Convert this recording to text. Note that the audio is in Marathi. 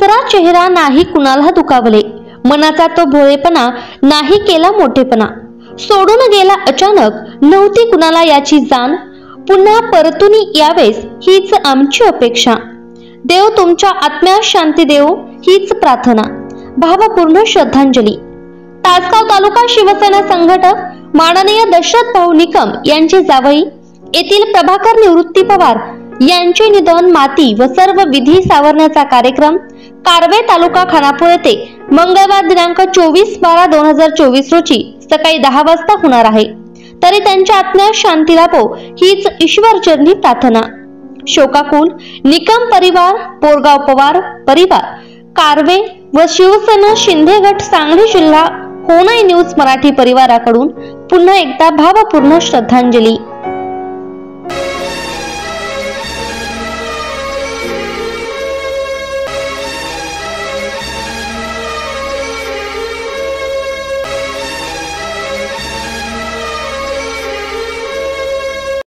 हसरा चेहरा नाही कुणाला दुखावले, मनाचा तो भोळेपणा नाही केला मोठेपणा, सोडून गेला अचानक नव्हती कुणाला याची जाण, पुन्हा परतून यावेस हीच आमची अपेक्षा, देव तुमच्या आत्म्यास शांती देव हीच प्रार्थना, भावपूर्ण श्रद्धांजली। तासगाव तालुका शिवसेना संघटक माननीय दशरथ भाऊ निकम यांचे जावई येथील प्रभाकर निवृत्ती पवार यांचे निधन, माती व सर्व विधी सावरण्याचा कार्यक्रम कारवे तालुका खानापूर येथे मंगळवार दिनांक 24/12/2024 रोजी सकाळी 10 वाजता होणार आहे। तरी त्यांच्या आत्म्यास शांती लाभो हीच ईश्वरचरणी प्रार्थना। शोकाकुल निकम परिवार, बोरगाव पवार परिवार, कारवे व शिवसेना शिंदे गट सांगली जिल्हा, होणाई न्यूज मराठी परिवाराकडून पुन्हा एकदा भावपूर्ण श्रद्धांजली।